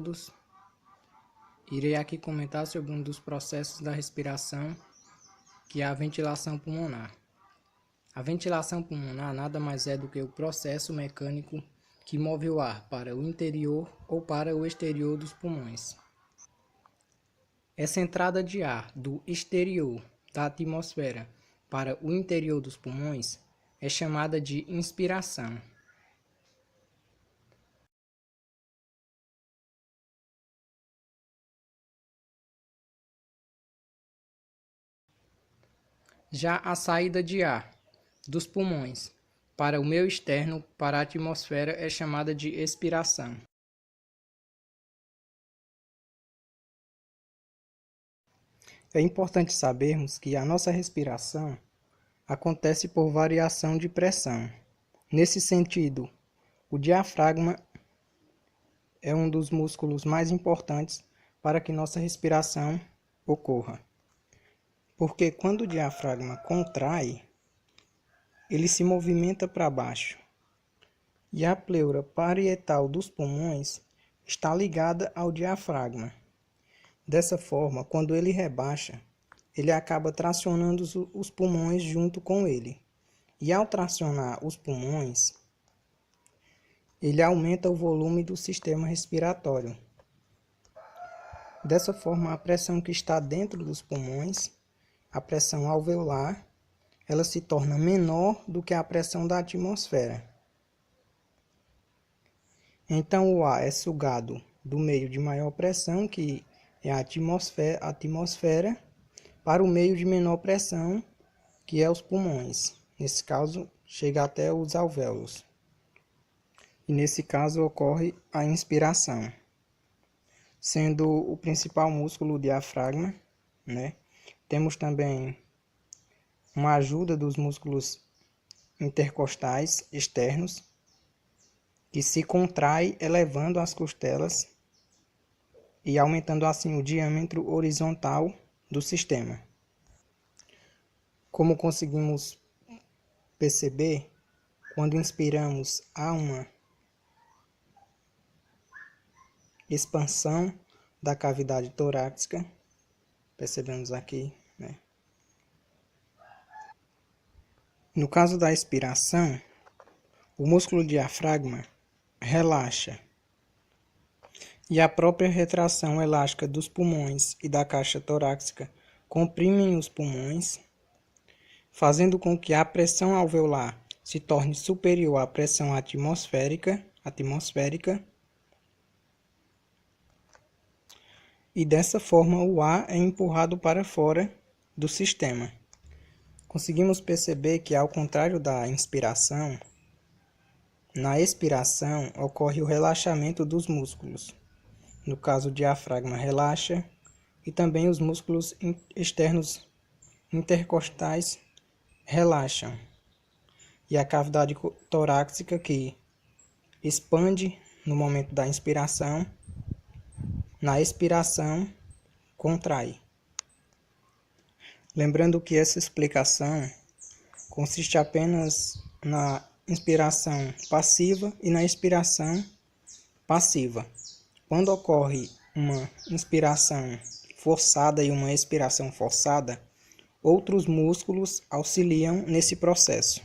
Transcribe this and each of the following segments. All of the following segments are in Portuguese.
todos. Irei aqui comentar sobre um dos processos da respiração, que é a ventilação pulmonar. A ventilação pulmonar nada mais é do que o processo mecânico que move o ar para o interior ou para o exterior dos pulmões. Essa entrada de ar do exterior da atmosfera para o interior dos pulmões é chamada de inspiração. Já a saída de ar dos pulmões para o meio externo, para a atmosfera, é chamada de expiração. É importante sabermos que a nossa respiração acontece por variação de pressão. Nesse sentido, o diafragma é um dos músculos mais importantes para que nossa respiração ocorra. Porque quando o diafragma contrai, ele se movimenta para baixo. E a pleura parietal dos pulmões está ligada ao diafragma. Dessa forma, quando ele rebaixa, ele acaba tracionando os pulmões junto com ele. E ao tracionar os pulmões, ele aumenta o volume do sistema respiratório. Dessa forma, a pressão que está dentro dos pulmões, a pressão alveolar, ela se torna menor do que a pressão da atmosfera. Então, o ar é sugado do meio de maior pressão, que é a atmosfera, para o meio de menor pressão, que é os pulmões. Nesse caso, chega até os alvéolos. E nesse caso ocorre a inspiração, sendo o principal músculo o diafragma, né? Temos também uma ajuda dos músculos intercostais externos, que se contrai elevando as costelas e aumentando assim o diâmetro horizontal do sistema. Como conseguimos perceber, quando inspiramos há uma expansão da cavidade torácica, percebemos aqui, né? No caso da expiração, o músculo diafragma relaxa e a própria retração elástica dos pulmões e da caixa torácica comprimem os pulmões, fazendo com que a pressão alveolar se torne superior à pressão atmosférica, e dessa forma o ar é empurrado para fora do sistema. Conseguimos perceber que, ao contrário da inspiração, na expiração ocorre o relaxamento dos músculos. No caso, o diafragma relaxa e também os músculos externos intercostais relaxam. E a cavidade torácica, que expande no momento da inspiração, na expiração contrai. Lembrando que essa explicação consiste apenas na inspiração passiva e na expiração passiva. Quando ocorre uma inspiração forçada e uma expiração forçada, outros músculos auxiliam nesse processo.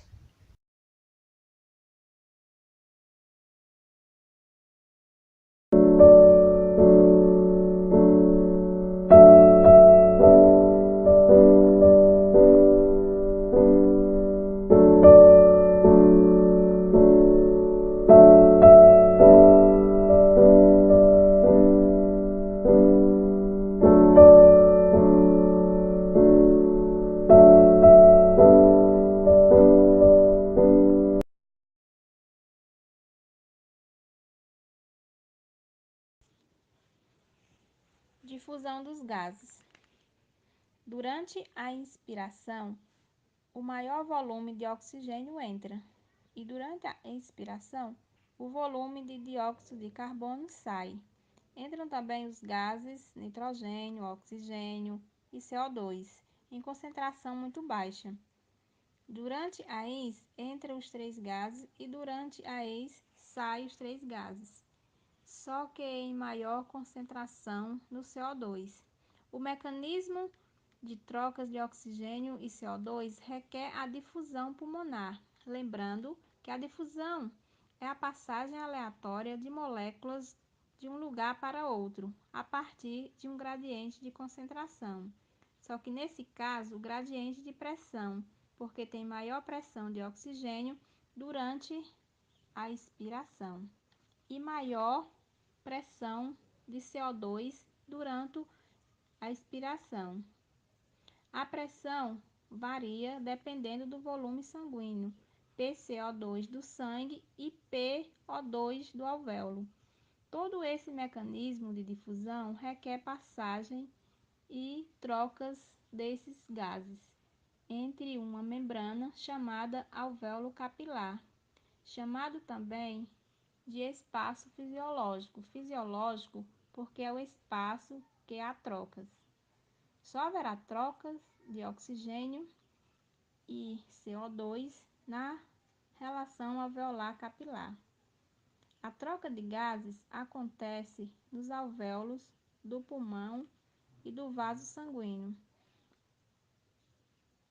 Difusão dos gases. Durante a inspiração, o maior volume de oxigênio entra, e durante a expiração, o volume de dióxido de carbono sai. Entram também os gases nitrogênio, oxigênio e CO2, em concentração muito baixa. Durante a ins, entram os três gases e durante a ex, saem os três gases. só que em maior concentração no CO2. O mecanismo de trocas de oxigênio e CO2 requer a difusão pulmonar, lembrando que a difusão é a passagem aleatória de moléculas de um lugar para outro, a partir de um gradiente de concentração. Só que nesse caso, o gradiente de pressão, porque tem maior pressão de oxigênio durante a expiração e maior pressão de CO2 durante a expiração. A pressão varia dependendo do volume sanguíneo, PCO2 do sangue e PO2 do alvéolo. Todo esse mecanismo de difusão requer passagem e trocas desses gases entre uma membrana chamada alvéolo capilar, chamado também de espaço fisiológico porque é o espaço que há trocas. Só haverá trocas de oxigênio e CO2 na relação alveolar capilar. A troca de gases acontece nos alvéolos do pulmão e do vaso sanguíneo,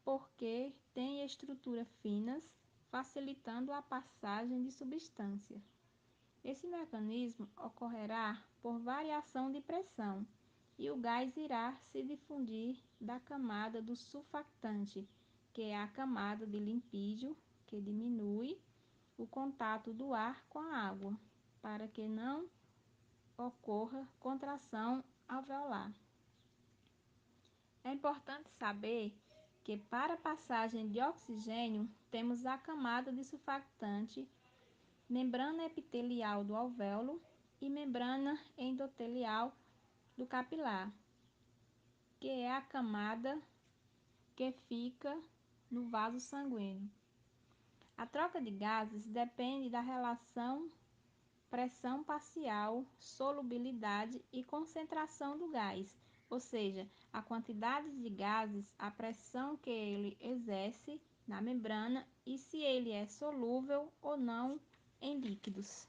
porque têm estruturas finas, facilitando a passagem de substâncias. Esse mecanismo ocorrerá por variação de pressão e o gás irá se difundir da camada do surfactante, que é a camada de limpídio, que diminui o contato do ar com a água, para que não ocorra contração alveolar. É importante saber que para a passagem de oxigênio temos a camada de surfactante, membrana epitelial do alvéolo e membrana endotelial do capilar, que é a camada que fica no vaso sanguíneo. A troca de gases depende da relação pressão parcial, solubilidade e concentração do gás, ou seja, a quantidade de gases, a pressão que ele exerce na membrana e se ele é solúvel ou não em líquidos.